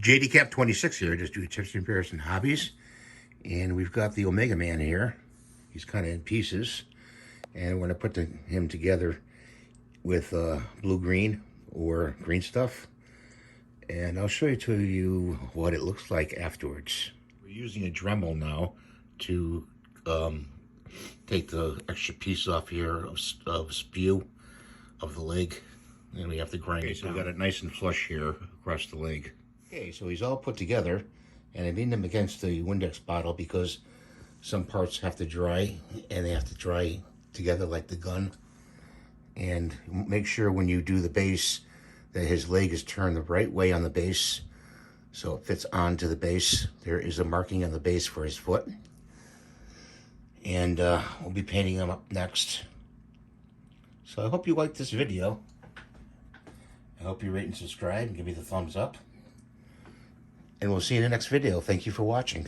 JDCap26 here, just do tips and repairs and hobbies. And we've got the Omega Man here. He's kind of in pieces. And we're going to put him together with blue-green or green stuff. And I'll show you what it looks like afterwards. We're using a Dremel now to take the extra piece off here of spew of the leg. And we have to grind it. So we got it nice and flush here across the leg. Okay, so he's all put together, and I leaned him against the Windex bottle because some parts have to dry, and they have to dry together like the gun. And make sure when you do the base that his leg is turned the right way on the base so it fits onto the base. There is a marking on the base for his foot. And we'll be painting him up next. So I hope you liked this video. I hope you rate and subscribe and give me the thumbs up. And we'll see you in the next video. Thank you for watching.